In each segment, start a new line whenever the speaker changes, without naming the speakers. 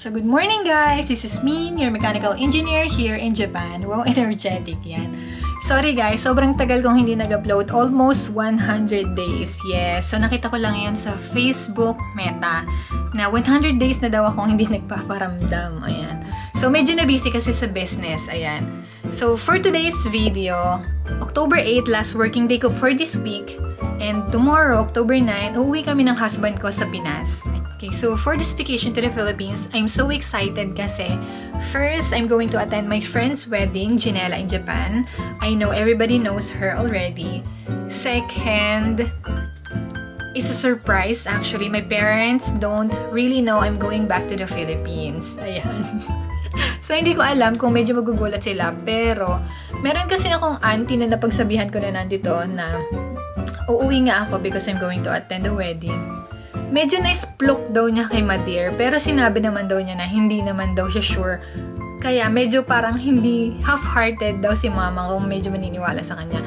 So good morning guys! This is Min, your mechanical engineer here in Japan. Wow, energetic yan. Sorry guys, sobrang tagal kong hindi nag-upload. Almost 100 days. Yes, so nakita ko lang yun sa Facebook Meta na 100 days na daw akong hindi nagpaparamdam. Ayan. So medyo na busy kasi sa business. Ayan. So for today's video, October 8, last working day ko for this week. And tomorrow, October 9, uuwi kami ng husband ko sa Pinas. Okay, so for this vacation to the Philippines, I'm so excited kasi first, I'm going to attend my friend's wedding, Ginela, in Japan. I know everybody knows her already. Second, it's a surprise actually. My parents don't really know I'm going back to the Philippines. Ayan. So, hindi ko alam kung medyo magugulat sila. Pero, meron kasi akong auntie na napagsabihan ko na nandito na uuwi nga ako because I'm going to attend the wedding. Medyo na-splok daw niya kay Madir, pero sinabi naman daw niya na hindi naman daw siya sure. Kaya medyo parang hindi half-hearted daw si mama kung medyo maniniwala sa kanya.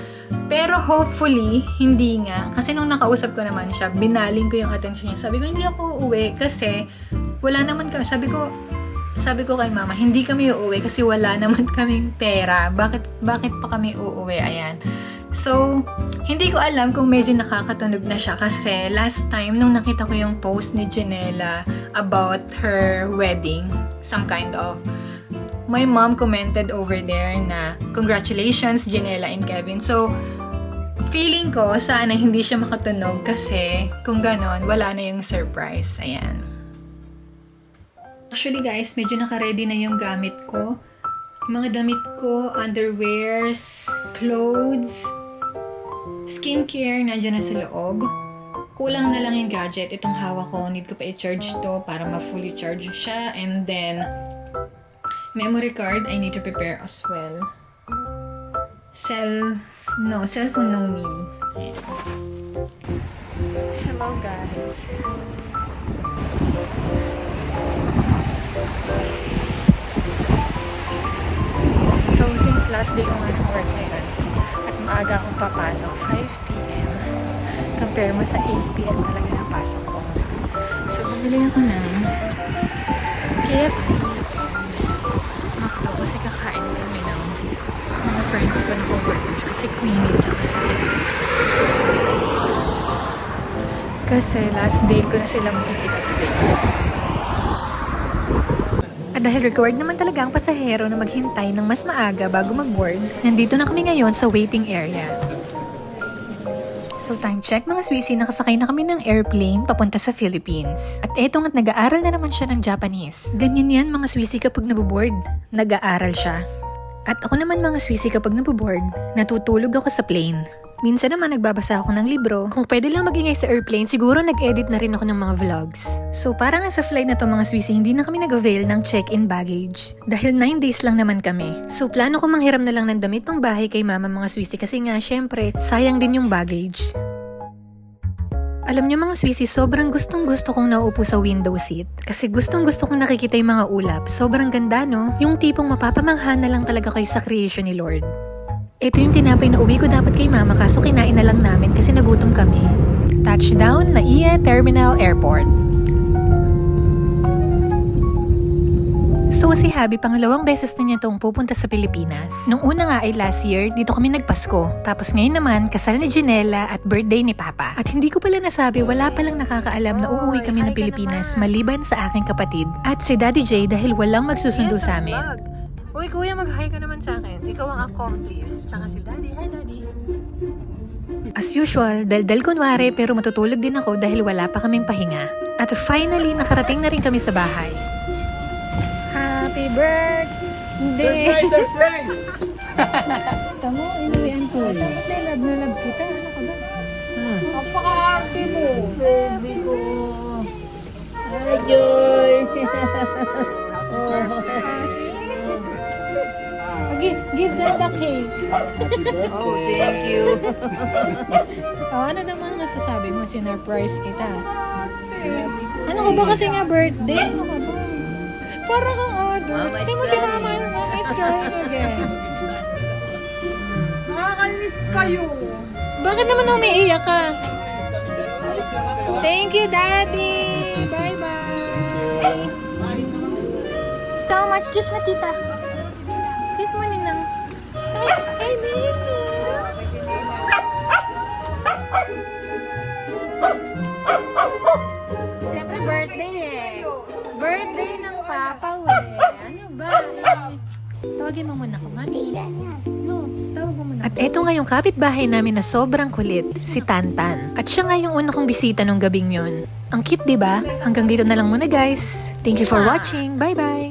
Pero hopefully, hindi nga. Kasi nung nakausap ko naman siya, binaling ko yung attention niya. Sabi ko, hindi ako uuwi kasi wala naman ka. Sabi ko kay mama, hindi kami uuwi kasi wala naman kaming pera. Bakit pa kami uuwi? Ayan. So, hindi ko alam kung medyo nakakatunog na siya kasi last time nung nakita ko yung post ni Ginela about her wedding, some kind of, my mom commented over there na, congratulations Ginela and Kevin. So, feeling ko sana hindi siya makatunog kasi kung ganon, wala na yung surprise. Ayan. Actually guys, medyo naka-ready na yung gamit ko. Mga damit ko, underwears, clothes, skincare, nandiyan na sa loob. Kulang na lang yung gadget. Itong hawak ko, need ko pa i-charge to para ma-fully charge siya. And then, memory card, I need to prepare as well. Cellphone no need. Hello guys. So, since last day ko nga ng work ngayon, at maaga akong papasok, 5 p.m. Compare mo sa 8 p.m. talaga na pasok ko. So, bumili ako ng KFC and McDo kasi kakain kami ng mga friends ko na co-workers. Si Queenie tsaka si Jens. Kasi last day ko na sila makikita today. At dahil required naman talaga ang pasahero na maghintay ng mas maaga bago mag-board, nandito na kami ngayon sa waiting area. So time check mga Swissy, nakasakay na kami ng airplane papunta sa Philippines. At etong at nag-aaral na naman siya ng Japanese. Ganyan yan mga Swissy kapag nabuboard, nag-aaral siya. At ako naman mga Swissy kapag nabuboard, natutulog ako sa plane. Minsan naman nagbabasa ako ng libro. Kung pwede lang magingay sa airplane, siguro nag-edit na rin ako ng mga vlogs. So parang nga sa flight na to mga Swissy, hindi na kami nag-avail ng check-in baggage. Dahil 9 days lang naman kami. So plano ko manghiram na lang ng damit pang bahay kay mama mga Swissy kasi nga syempre, sayang din yung baggage. Alam niyo mga Swissy, sobrang gustong-gusto kong nauupo sa window seat. Kasi gustong-gusto kong nakikita yung mga ulap. Sobrang ganda no? Yung tipong mapapamangha na lang talaga kayo sa creation ni Lord. Ito yung tinapay na uwi ko dapat kay mama kaso kinain na lang namin kasi nagutom kami. Touchdown, Naiya Terminal Airport. So si Habi, pangalawang beses na niya itong pupunta sa Pilipinas. Nung una nga ay last year, dito kami nagpasko. Tapos ngayon naman, kasal ni Ginela at birthday ni Papa. At hindi ko pala nasabi, wala palang nakakaalam na uuwi kami ng Pilipinas maliban sa aking kapatid. At si Daddy J dahil walang magsusundo sa amin. Uy, kuya, mag-hi ka naman sa akin. Ikaw ang accomplice. Tsaka si Daddy. Hi, Daddy. As usual, daldal kunwari pero matutulog din ako dahil wala pa kaming pahinga. At finally, nakarating na rin kami sa bahay. Happy birthday!
Surprise!
Tamo, inuwian ko. Kasi love na love kita. Ano ka ba?
Napaka-arte mo!
Baby ko. Hi, Joy! Give them the cake.
Happy birthday!
Oh, thank you. Ano naman masasabi mo? Sinurprise kita. Ano ka ba kasi nga birthday? Ano ka ba? Para kang others. Tingnan mo si mama. Mama is crying again.
Nakakainis kayo!
Bakit naman umiiyak ka? Thank you, Daddy! Bye-bye! much. Kiss mo, tita. Kiss mo, Ninang. Hey, baby. Siyempre, birthday eh. Birthday ng Papa, Ano ba? Tawagin mo muna ako, Mami. No, tawag mo muna. At eto nga yung kapitbahay namin na sobrang kulit, si Tantan. At siya nga yung una kong bisita nung gabing yun. Ang cute, diba? Hanggang dito na lang muna, guys. Thank you for watching. Bye-bye!